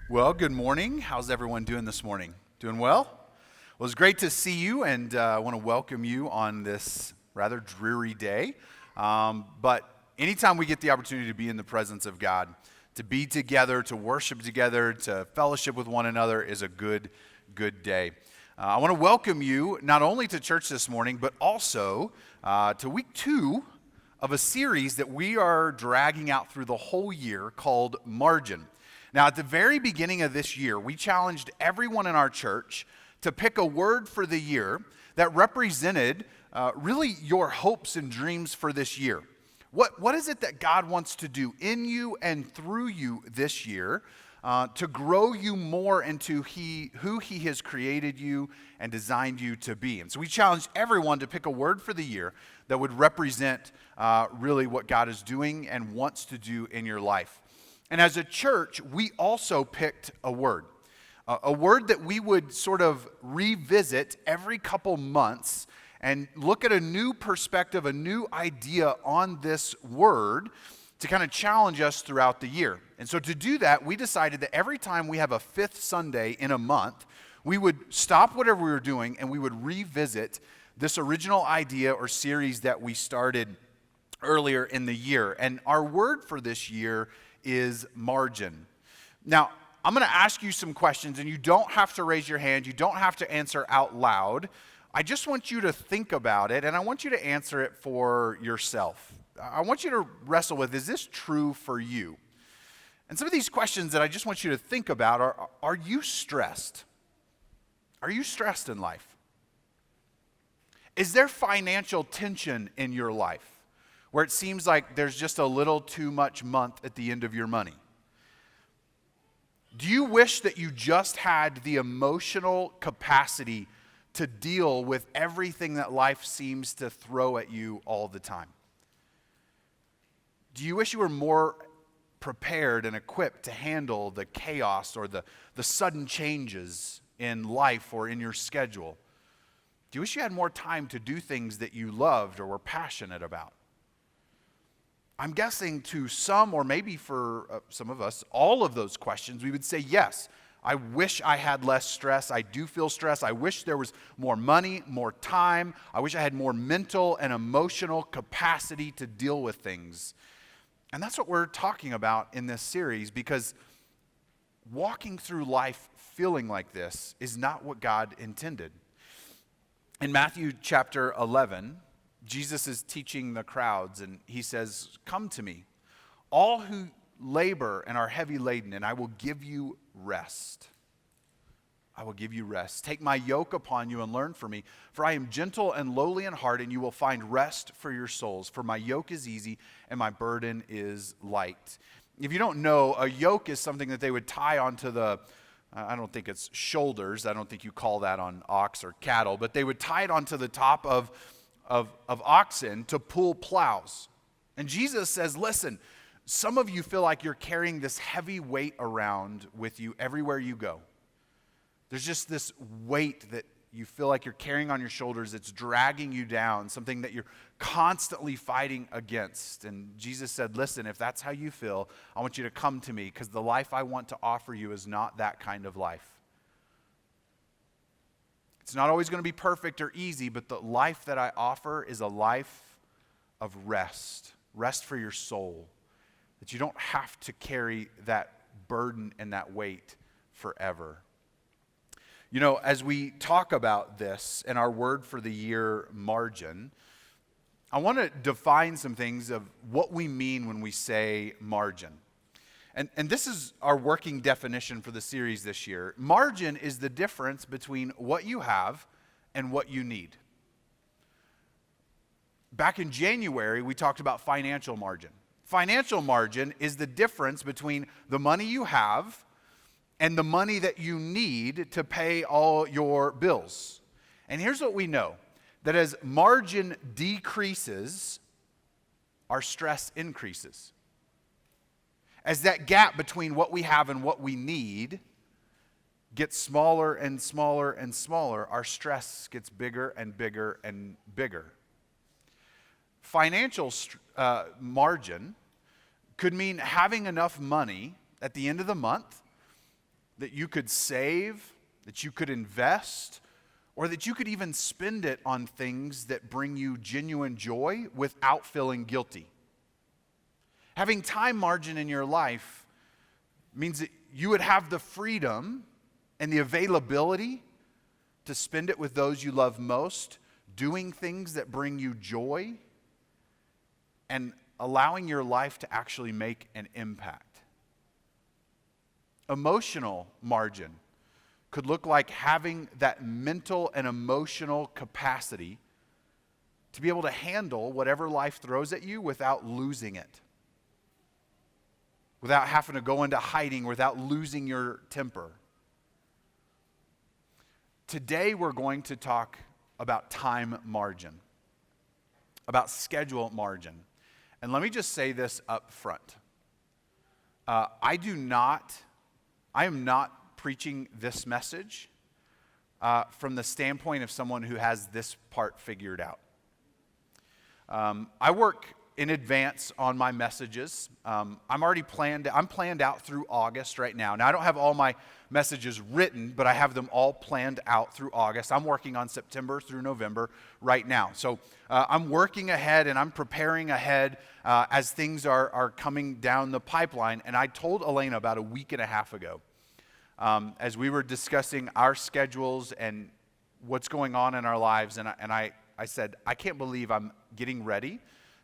Well, good morning. How's everyone doing this morning? Doing well? Well, it's great to see you, and I want to welcome you on this rather dreary day. But anytime we get the opportunity to be in the presence of God, to be together, to worship together, to fellowship with one another is a good day. I want to welcome you not only to church this morning, but also to week 2 of a series that we are dragging out through the whole year called Margin. Now, at the very beginning of this year, we challenged everyone in our church to pick a word for the year that represented really your hopes and dreams for this year. What is it that God wants to do in you and through you this year to grow you more into who He has created you and designed you to be? And so we challenged everyone to pick a word for the year that would represent really what God is doing and wants to do in your life. And as a church, we also picked a word that we would sort of revisit every couple months and look at a new perspective, a new idea on this word to kind of challenge us throughout the year. And so to do that, we decided that every time we have a fifth Sunday in a month, we would stop whatever we were doing and we would revisit this original idea or series that we started earlier in the year. And our word for this year is margin. Now, I'm going to ask you some questions, and you don't have to raise your hand. You don't have to answer out loud. I just want you to think about it, and I want you to answer it for yourself. I want you to wrestle with, is this true for you? And some of these questions that I just want you to think about are you stressed? Are you stressed in life? Is there financial tension in your life where it seems like there's just a little too much month at the end of your money? Do you wish that you just had the emotional capacity to deal with everything that life seems to throw at you all the time? Do you wish you were more prepared and equipped to handle the chaos or the sudden changes in life or in your schedule? Do you wish you had more time to do things that you loved or were passionate about? I'm guessing to some, or maybe for some of us, all of those questions, we would say yes. I wish I had less stress. I do feel stress. I wish there was more money, more time. I wish I had more mental and emotional capacity to deal with things. And that's what we're talking about in this series, because walking through life feeling like this is not what God intended. In Matthew chapter 11, Jesus is teaching the crowds, and he says, "Come to me, all who labor and are heavy laden, and I will give you rest. I will give you rest. Take my yoke upon you and learn from me, for I am gentle and lowly in heart, and you will find rest for your souls. For my yoke is easy and my burden is light." If you don't know, a yoke is something that they would tie onto I don't think it's shoulders. I don't think you call that on ox or cattle, but they would tie it onto the top of oxen to pull plows. And Jesus says, listen, some of you feel like you're carrying this heavy weight around with you everywhere you go. There's just this weight that you feel like you're carrying on your shoulders. It's dragging you down, something that you're constantly fighting against. And Jesus said, listen, if that's how you feel, I want you to come to me, because the life I want to offer you is not that kind of life. It's not always going to be perfect or easy, but the life that I offer is a life of rest for your soul, that you don't have to carry that burden and that weight forever. You know, as we talk about this and our word for the year, margin, I want to define some things of what we mean when we say margin. And this is our working definition for the series this year. Margin is the difference between what you have and what you need. Back in January, we talked about financial margin. Financial margin is the difference between the money you have and the money that you need to pay all your bills. And here's what we know, that as margin decreases, our stress increases. As that gap between what we have and what we need gets smaller and smaller and smaller, our stress gets bigger and bigger and bigger. Financial margin could mean having enough money at the end of the month that you could save, that you could invest, or that you could even spend it on things that bring you genuine joy without feeling guilty. Having time margin in your life means that you would have the freedom and the availability to spend it with those you love most, doing things that bring you joy, and allowing your life to actually make an impact. Emotional margin could look like having that mental and emotional capacity to be able to handle whatever life throws at you without losing it, without having to go into hiding, without losing your temper. Today we're going to talk about time margin, about schedule margin. And let me just say this up front. I am not preaching this message from the standpoint of someone who has this part figured out. I work in advance on my messages. I'm planned out through August right now. Now, I don't have all my messages written, but I have them all planned out through August. I'm working on September through November right now. So I'm working ahead and I'm preparing ahead as things are coming down the pipeline. And I told Elena about a week and a half ago, as we were discussing our schedules and what's going on in our lives, and I said, I can't believe I'm getting ready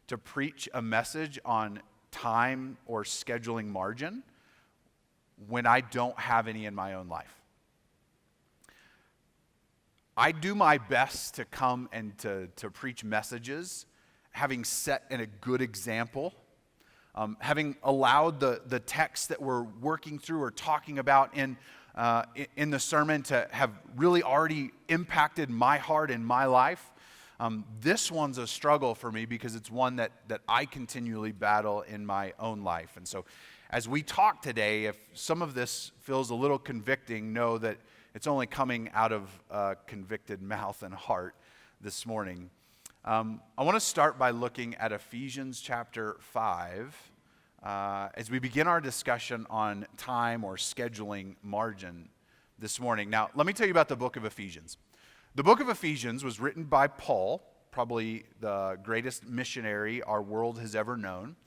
to preach a message on time or scheduling margin when I don't have any in my own life. I do my best to come and to preach messages, having set in a good example, having allowed the text that we're working through or talking about in the sermon to have really already impacted my heart and my life. This one's a struggle for me because it's one that I continually battle in my own life. And so as we talk today, if some of this feels a little convicting, know that it's only coming out of a convicted mouth and heart this morning. I want to start by looking at Ephesians chapter 5 as we begin our discussion on time or scheduling margin this morning. Now, let me tell you about the book of Ephesians. The book of Ephesians was written by Paul, probably the greatest missionary our world has ever known,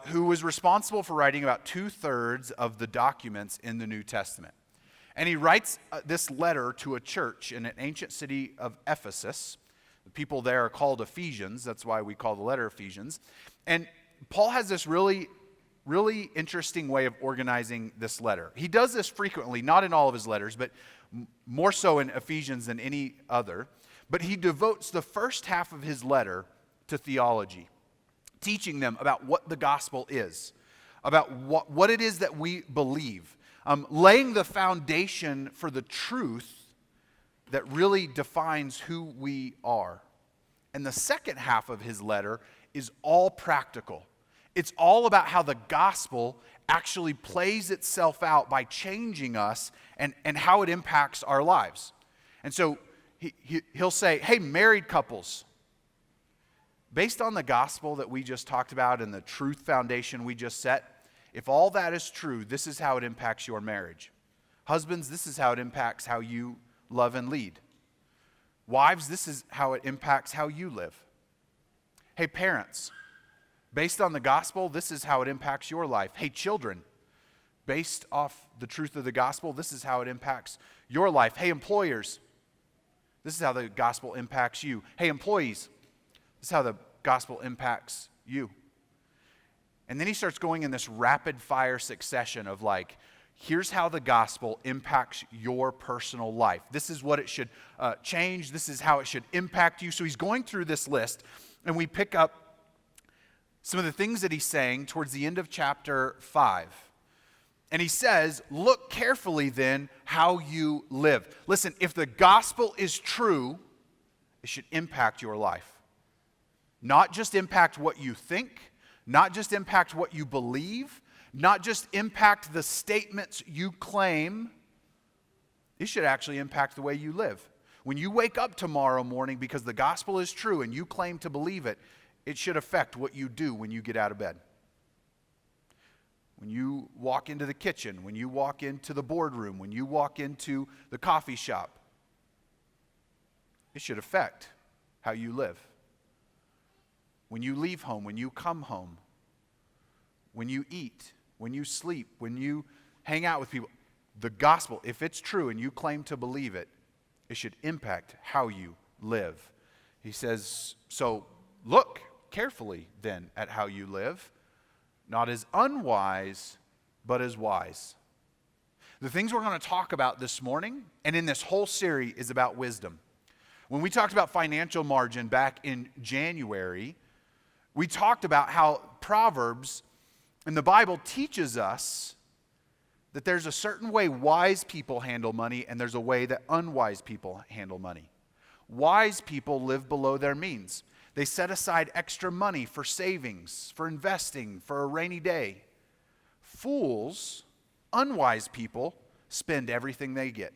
who was responsible for writing about 2/3 of the documents in the New Testament. And he writes this letter to a church in an ancient city of Ephesus. The people there are called Ephesians. That's why we call the letter Ephesians. And Paul has this really interesting way of organizing this letter. He does this frequently, not in all of his letters, but more so in Ephesians than any other. But he devotes the first half of his letter to theology, teaching them about what the gospel is, about what it is that we believe, laying the foundation for the truth that really defines who we are. And the second half of his letter is all practical. It's all about how the gospel actually plays itself out by changing us and how it impacts our lives. And so he'll say, hey, married couples, based on the gospel that we just talked about and the truth foundation we just set, if all that is true, this is how it impacts your marriage. Husbands, this is how it impacts how you love and lead. Wives, this is how it impacts how you live. Hey, parents, based on the gospel, this is how it impacts your life. Hey, children, based off the truth of the gospel, this is how it impacts your life. Hey, employers, this is how the gospel impacts you. Hey, employees, this is how the gospel impacts you. And then he starts going in this rapid fire succession of like, here's how the gospel impacts your personal life. This is what it should change. This is how it should impact you. So he's going through this list, and we pick up some of the things that he's saying towards the end of chapter 5. And he says, look carefully then how you live. Listen, if the gospel is true, it should impact your life. Not just impact what you think, not just impact what you believe, not just impact the statements you claim. It should actually impact the way you live. When you wake up tomorrow morning because the gospel is true and you claim to believe it, it should affect what you do when you get out of bed. when you walk into the kitchen, when you walk into the boardroom, when you walk into the coffee shop. It should affect how you live. When you leave home, when you come home, when you eat, when you sleep, when you hang out with people. The gospel, if it's true and you claim to believe it, it should impact how you live. He says, so look carefully then at how you live, not as unwise, but as wise. The things we're going to talk about this morning and in this whole series is about wisdom. When we talked about financial margin back in January, we talked about how Proverbs in the Bible teaches us that there's a certain way wise people handle money and there's a way that unwise people handle money. Wise people live below their means. They set aside extra money for savings, for investing, for a rainy day. Fools, unwise people, spend everything they get.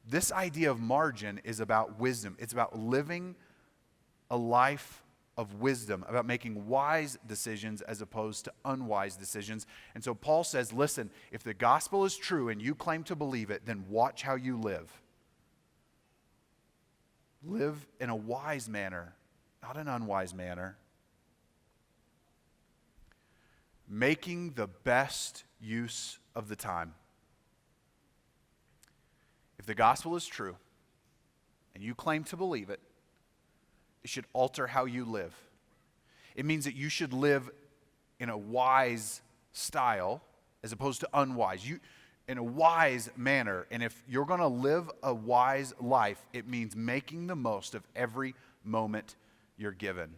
This idea of margin is about wisdom. It's about living a life of wisdom, about making wise decisions as opposed to unwise decisions. And so Paul says, listen, if the gospel is true and you claim to believe it, then watch how you live. Live in a wise manner, not an unwise manner. Making the best use of the time. If the gospel is true and you claim to believe it, it should alter how you live. It means that you should live in a wise style as opposed to unwise. In a wise manner. And if you're going to live a wise life, it means making the most of every moment you're given.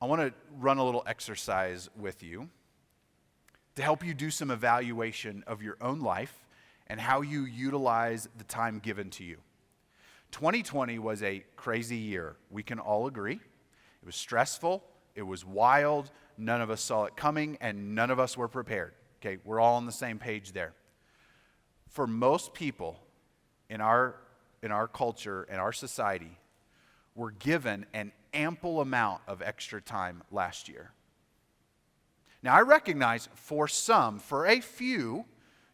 I want to run a little exercise with you to help you do some evaluation of your own life and how you utilize the time given to you. 2020 was a crazy year. We can all agree. It was stressful. It was wild. None of us saw it coming, and none of us were prepared. Okay, we're all on the same page there. For most people in our culture, in our society, were given an ample amount of extra time last year. Now, I recognize for some, for a few,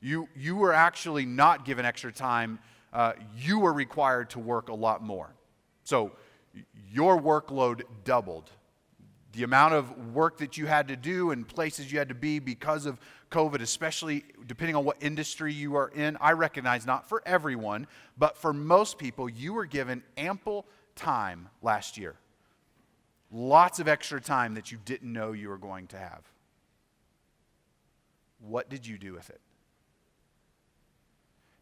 you were actually not given extra time. You were required to work a lot more. So your workload doubled. The amount of work that you had to do and places you had to be because of COVID, especially depending on what industry you are in, I recognize not for everyone, but for most people, you were given ample time last year. Lots of extra time that you didn't know you were going to have. What did you do with it?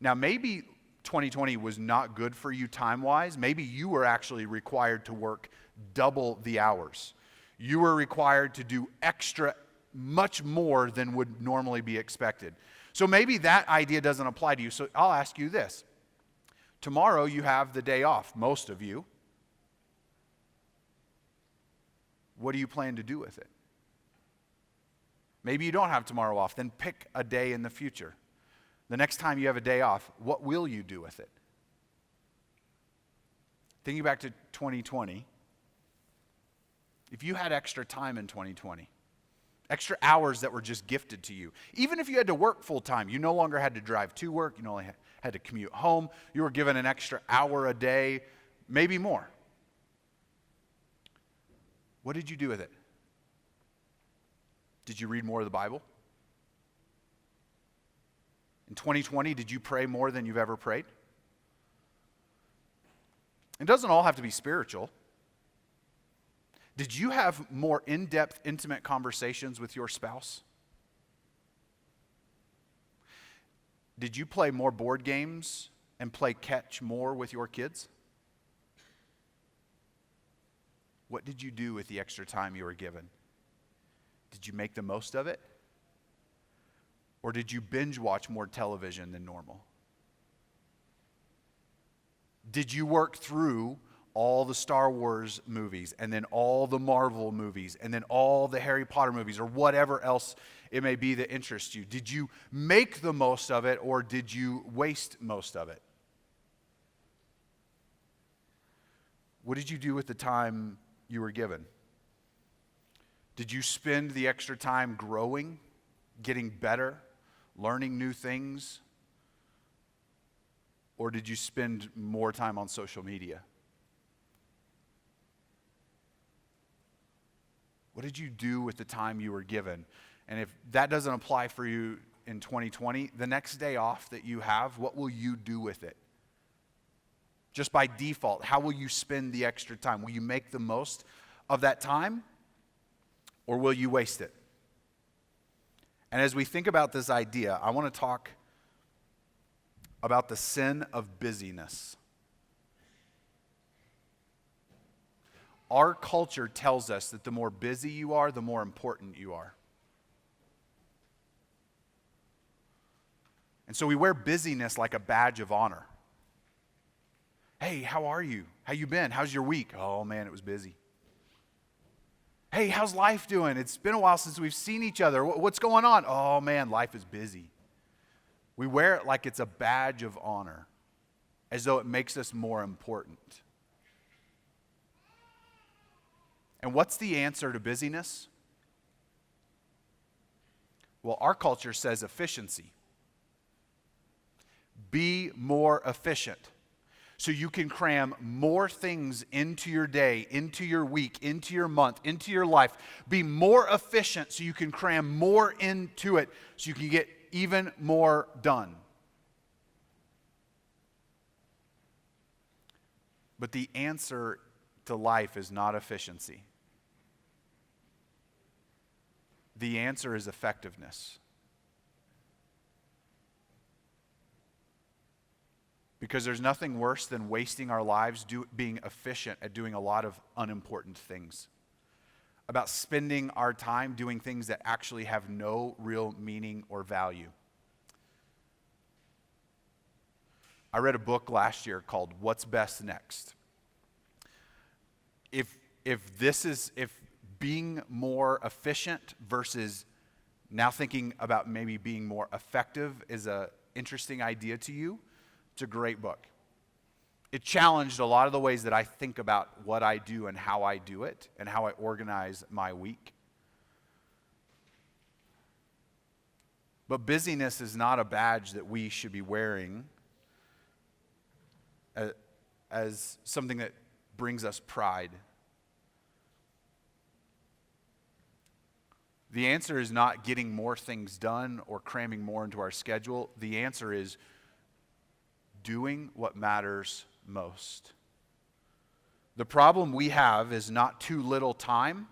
Now, maybe 2020 was not good for you time-wise. Maybe you were actually required to work double the hours. You were required to do extra, much more than would normally be expected. So maybe that idea doesn't apply to you. So I'll ask you this. Tomorrow you have the day off, most of you. What do you plan to do with it? Maybe you don't have tomorrow off. Then pick a day in the future. The next time you have a day off, what will you do with it? Thinking back to 2020, if you had extra time in 2020, extra hours that were just gifted to you, even if you had to work full time, you no longer had to drive to work, you no longer had to commute home, you were given an extra hour a day, maybe more. What did you do with it? Did you read more of the Bible? In 2020, did you pray more than you've ever prayed? It doesn't all have to be spiritual. Did you have more in-depth, intimate conversations with your spouse? Did you play more board games and play catch more with your kids? What did you do with the extra time you were given? Did you make the most of it? Or did you binge watch more television than normal? Did you work through all the Star Wars movies and then all the Marvel movies and then all the Harry Potter movies or whatever else it may be that interests you? Did you make the most of it or did you waste most of it? What did you do with the time you were given? Did you spend the extra time growing, getting better, learning new things? Or did you spend more time on social media? What did you do with the time you were given? And if that doesn't apply for you in 2020, the next day off that you have, what will you do with it? Just by default, how will you spend the extra time? Will you make the most of that time, or will you waste it? And as we think about this idea, I want to talk about the sin of busyness. Our culture tells us that the more busy you are, the more important you are. And so we wear busyness like a badge of honor. Hey, how are you? How you been? How's your week? Oh man, it was busy. Hey, how's life doing? It's been a while since we've seen each other. What's going on? Oh man, life is busy. We wear it like it's a badge of honor, as though it makes us more important. And what's the answer to busyness? Well, our culture says efficiency. Be more efficient so you can cram more things into your day, into your week, into your month, into your life. Be more efficient so you can cram more into it so you can get even more done. But the answer to life is not efficiency. The answer is effectiveness. Because there's nothing worse than wasting our lives being efficient at doing a lot of unimportant things. About spending our time doing things that actually have no real meaning or value. I read a book last year called What's Best Next. If being more efficient versus now thinking about maybe being more effective is an interesting idea to you, it's a great book. It challenged a lot of the ways that I think about what I do and how I do it and how I organize my week. But busyness is not a badge that we should be wearing as something that brings us pride. The answer is not getting more things done or cramming more into our schedule. The answer is doing what matters most. The problem we have is not too little time.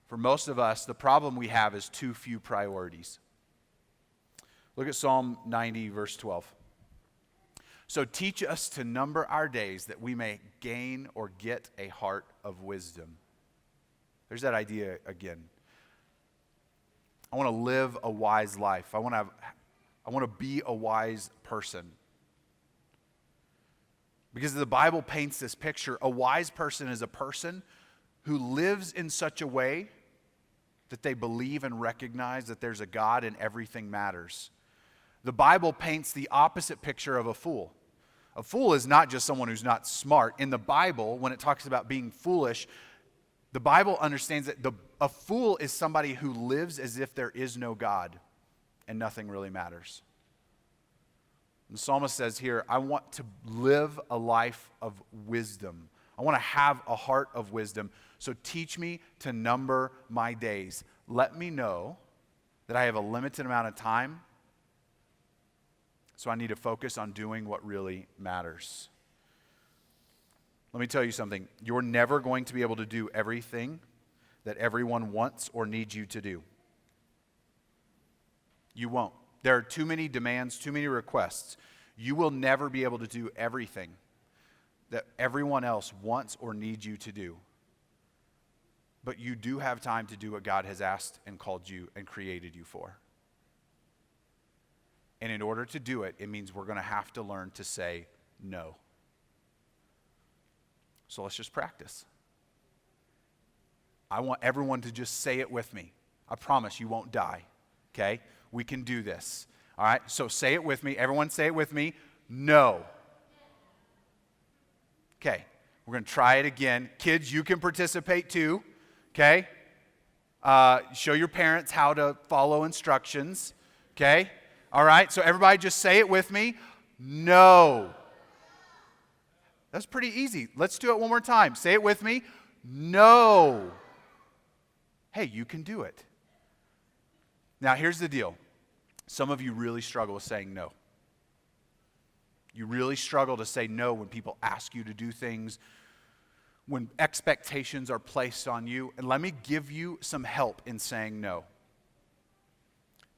For most of us, the problem we have is too few priorities. Look at Psalm 90, verse 12. So teach us to number our days that we may gain or get a heart of wisdom. There's that idea again. I want to live a wise life. I want to be a wise person. Because the Bible paints this picture. A wise person is a person who lives in such a way that they believe and recognize that there's a God and everything matters. The Bible paints the opposite picture of a fool. A fool is not just someone who's not smart. In the Bible, when it talks about being foolish, the Bible understands that a fool is somebody who lives as if there is no God and nothing really matters. The psalmist says here, I want to live a life of wisdom. I want to have a heart of wisdom. So teach me to number my days. Let me know that I have a limited amount of time. So I need to focus on doing what really matters. Let me tell you something. You're never going to be able to do everything that everyone wants or needs you to do. You won't. There are too many demands, too many requests. You will never be able to do everything that everyone else wants or needs you to do. But you do have time to do what God has asked and called you and created you for. And in order to do it, it means we're going to have to learn to say no. So let's just practice. I want everyone to just say it with me. I promise you won't die, okay? We can do this, all right? So say it with me. Everyone say it with me. No. Okay, We're going to try it again. Kids, you can participate too, okay? Show your parents how to follow instructions, okay? All right, so everybody just say it with me. No. That's pretty easy. Let's do it one more time. Say it with me. No. Hey, you can do it. Now, here's the deal. Some of you really struggle with saying no. You really struggle to say no when people ask you to do things, when expectations are placed on you. And let me give you some help in saying no.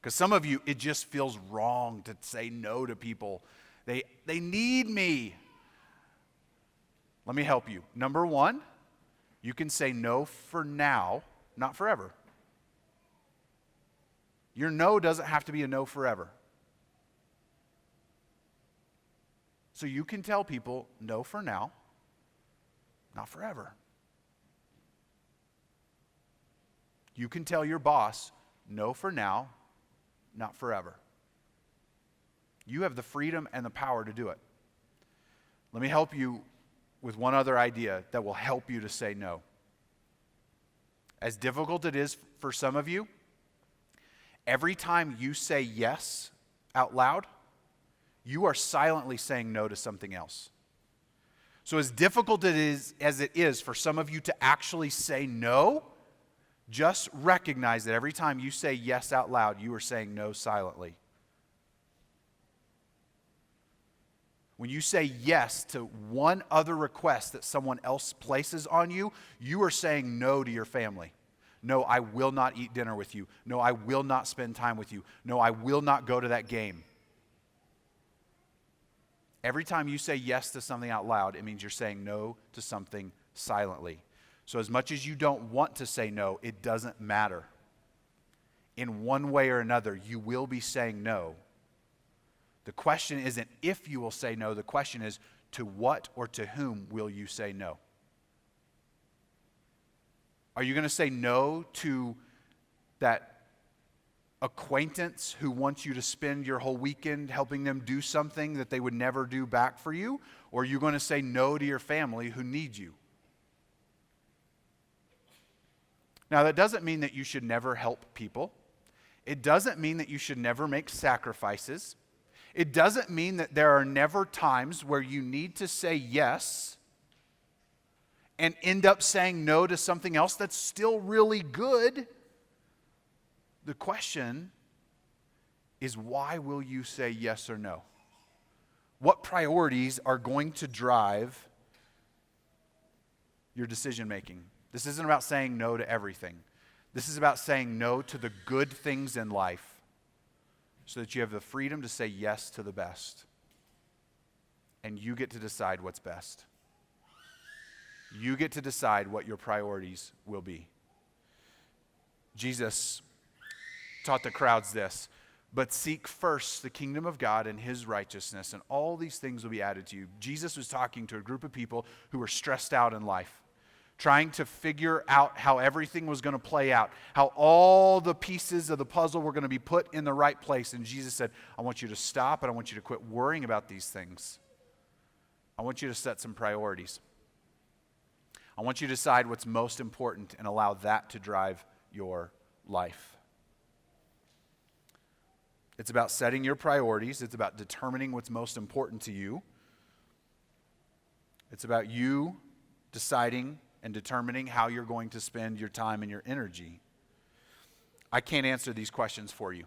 Because some of you, it just feels wrong to say no to people. They need me. Let me help you. Number one, you can say no for now, not forever. Your no doesn't have to be a no forever. So you can tell people no for now, not forever. You can tell your boss no for now, not forever. You have the freedom and the power to do it. Let me help you with one other idea that will help you to say no. As difficult it is for some of you, every time you say yes out loud, you are silently saying no to something else. So as difficult as it is for some of you to actually say no, just recognize that every time you say yes out loud, you are saying no silently. When you say yes to one other request that someone else places on you, you are saying no to your family. No, I will not eat dinner with you. No, I will not spend time with you. No, I will not go to that game. Every time you say yes to something out loud, it means you're saying no to something silently. So as much as you don't want to say no, it doesn't matter. In one way or another, you will be saying no. The question isn't if you will say no. The question is to what or to whom will you say no? Are you going to say no to that acquaintance who wants you to spend your whole weekend helping them do something that they would never do back for you? Or are you going to say no to your family who needs you? Now, that doesn't mean that you should never help people. It doesn't mean that you should never make sacrifices. It doesn't mean that there are never times where you need to say yes and end up saying no to something else that's still really good. The question is, why will you say yes or no? What priorities are going to drive your decision making? This isn't about saying no to everything. This is about saying no to the good things in life so that you have the freedom to say yes to the best. And you get to decide what's best. You get to decide what your priorities will be. Jesus taught the crowds this: but seek first the kingdom of God and his righteousness, and all these things will be added to you. Jesus was talking to a group of people who were stressed out in life, trying to figure out how everything was going to play out, how all the pieces of the puzzle were going to be put in the right place. And Jesus said, I want you to stop and I want you to quit worrying about these things. I want you to set some priorities. I want you to decide what's most important and allow that to drive your life. It's about setting your priorities. It's about determining what's most important to you. It's about you deciding and determining how you're going to spend your time and your energy. I can't answer these questions for you.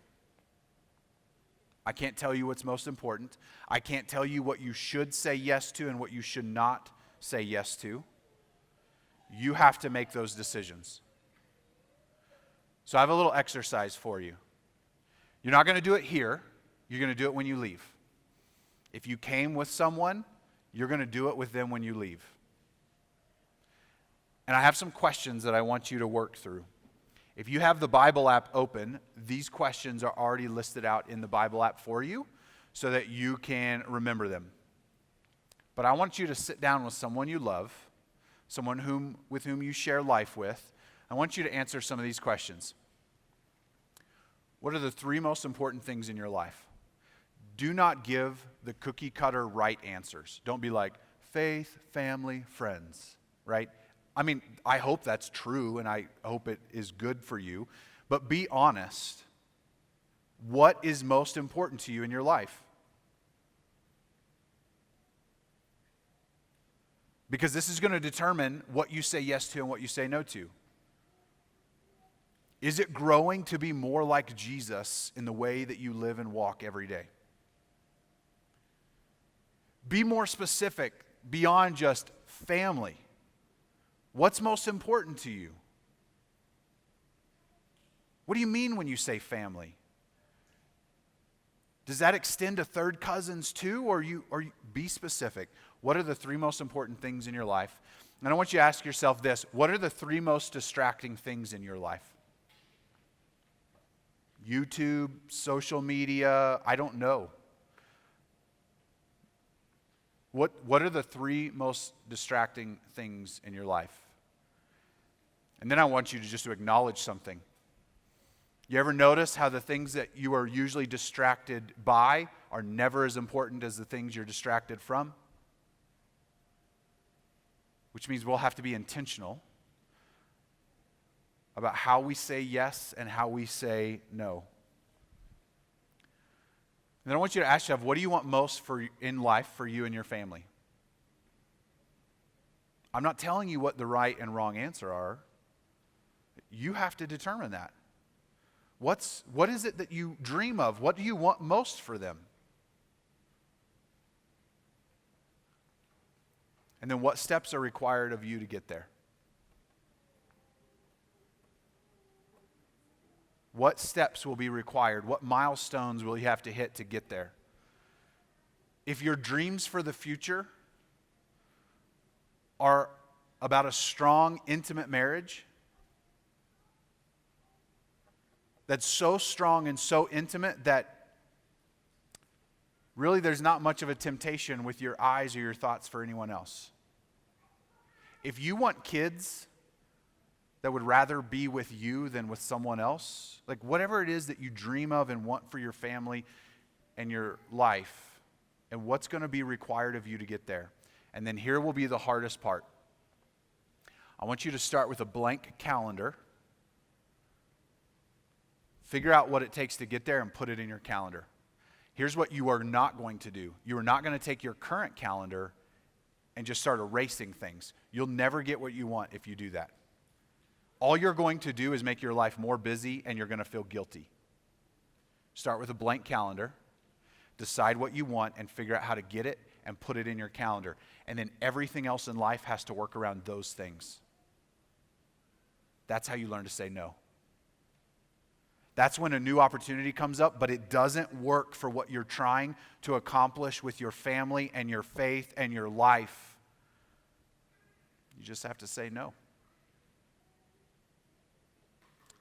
I can't tell you what's most important. I can't tell you what you should say yes to and what you should not say yes to. You have to make those decisions. So I have a little exercise for you. You're not going to do it here. You're going to do it when you leave. If you came with someone, you're going to do it with them when you leave. And I have some questions that I want you to work through. If you have the Bible app open, these questions are already listed out in the Bible app for you so that you can remember them. But I want you to sit down with someone you love, someone with whom you share life with. I want you to answer some of these questions. What are the 3 most important things in your life? Do not give the cookie cutter right answers. Don't be like, faith, family, friends, right? I mean, I hope that's true and I hope it is good for you, but be honest. What is most important to you in your life? Because this is going to determine what you say yes to and what you say no to. Is it growing to be more like Jesus in the way that you live and walk every day? Be more specific beyond just family. What's most important to you? What do you mean when you say family? Does that extend to third cousins too, or you be specific? What are the three most important things in your life? And I want you to ask yourself this: what are the three most distracting things in your life? YouTube, social media, I don't know. What are the three most distracting things in your life? And then I want you to just to acknowledge something. You ever notice how the things that you are usually distracted by are never as important as the things you're distracted from? Which means we'll have to be intentional about how we say yes and how we say no. And then I want you to ask yourself, what do you want most in life for you and your family? I'm not telling you what the right and wrong answer are. You have to determine that. What is it that you dream of? What do you want most for them? And then what steps are required of you to get there? What steps will be required? What milestones will you have to hit to get there? If your dreams for the future are about a strong, intimate marriage that's so strong and so intimate that really there's not much of a temptation with your eyes or your thoughts for anyone else. If you want kids that would rather be with you than with someone else, like whatever it is that you dream of and want for your family and your life, and what's going to be required of you to get there. And then here will be the hardest part. I want you to start with a blank calendar. Figure out what it takes to get there and put it in your calendar. Here's what you are not going to do. You are not going to take your current calendar and just start erasing things. You'll never get what you want if you do that. All you're going to do is make your life more busy and you're going to feel guilty. Start with a blank calendar. Decide what you want and figure out how to get it and put it in your calendar. And then everything else in life has to work around those things. That's how you learn to say no. That's when a new opportunity comes up, but it doesn't work for what you're trying to accomplish with your family and your faith and your life. You just have to say no.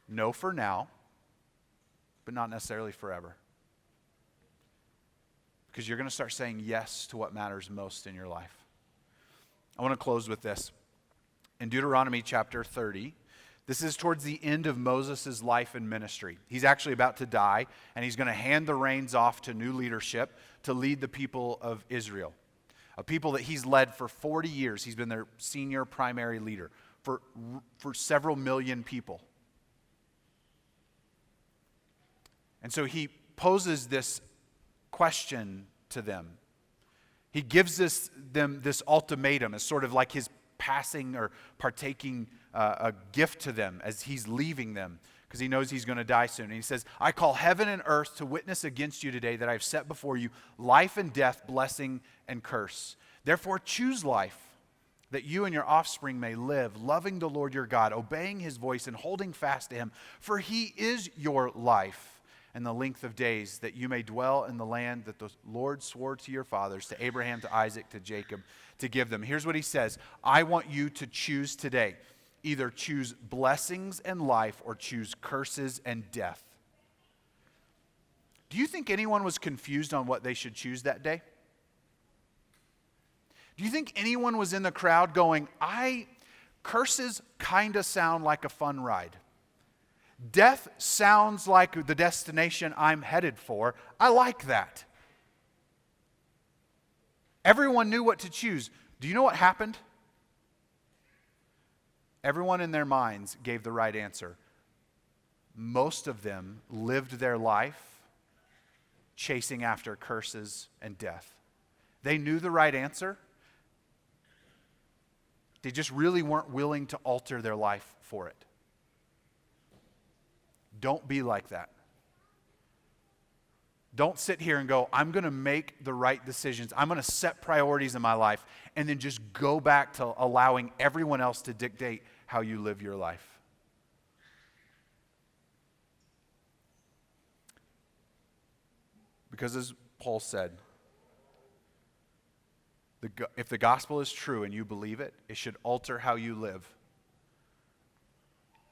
No for now, but not necessarily forever. Because you're going to start saying yes to what matters most in your life. I want to close with this. In Deuteronomy chapter 30, this is towards the end of Moses' life and ministry. He's actually about to die, and he's going to hand the reins off to new leadership to lead the people of Israel. A people that he's led for 40 years. He's been their senior primary leader for several million people. And so he poses this question to them. He gives them this ultimatum as sort of like his passing or partaking a gift to them as he's leaving them, because he knows he's going to die soon. And he says, I call heaven and earth to witness against you today that I have set before you life and death, blessing and curse. Therefore choose life, that you and your offspring may live, loving the Lord your God, obeying his voice and holding fast to him. For he is your life and the length of days, that you may dwell in the land that the Lord swore to your fathers, to Abraham, to Isaac, to Jacob, to give them. Here's what he says. I want you to choose today. Either choose blessings and life or choose curses and death. Do you think anyone was confused on what they should choose that day? Do you think anyone was in the crowd going, curses kind of sound like a fun ride. Death sounds like the destination I'm headed for. I like that. Everyone knew what to choose. Do you know what happened? Everyone in their minds gave the right answer. Most of them lived their life chasing after curses and death. They knew the right answer. They just really weren't willing to alter their life for it. Don't be like that. Don't sit here and go, I'm going to make the right decisions. I'm going to set priorities in my life and then just go back to allowing everyone else to dictate how you live your life. Because as Paul said, if the gospel is true and you believe it, it should alter how you live.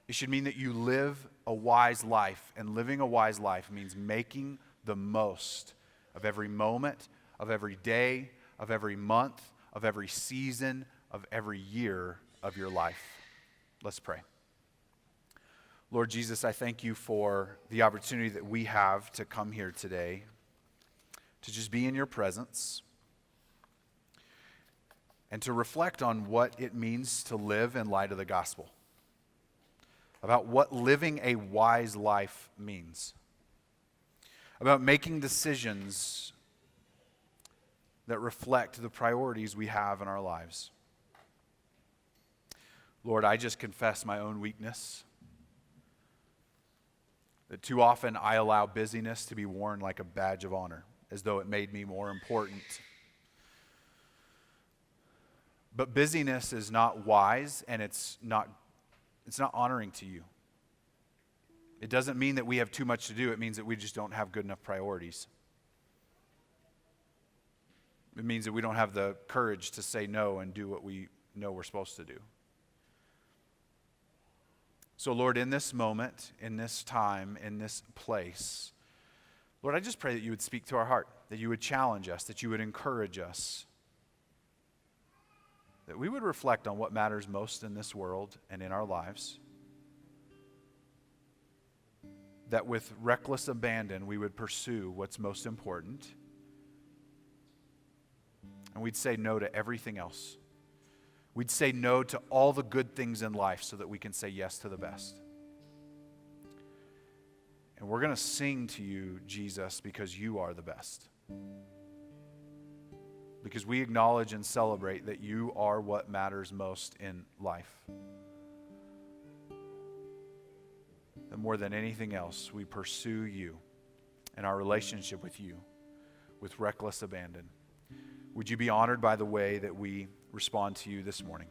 It should mean that you live a wise life, and living a wise life means making the most of every moment, of every day, of every month, of every season, of every year of your life. Let's pray. Lord Jesus, I thank you for the opportunity that we have to come here today, to just be in your presence, and to reflect on what it means to live in light of the gospel, about what living a wise life means, about making decisions that reflect the priorities we have in our lives. Lord, I just confess my own weakness, that too often I allow busyness to be worn like a badge of honor, as though it made me more important. But busyness is not wise, and it's not honoring to you. It doesn't mean that we have too much to do. It means that we just don't have good enough priorities. It means that we don't have the courage to say no and do what we know we're supposed to do. So Lord, in this moment, in this time, in this place, Lord, I just pray that you would speak to our heart, that you would challenge us, that you would encourage us, that we would reflect on what matters most in this world and in our lives, that with reckless abandon we would pursue what's most important, and we'd say no to everything else. We'd say no to all the good things in life so that we can say yes to the best. And we're going to sing to you, Jesus, because you are the best. Because we acknowledge and celebrate that you are what matters most in life. And more than anything else, we pursue you and our relationship with you with reckless abandon. Would you be honored by the way that we respond to you this morning?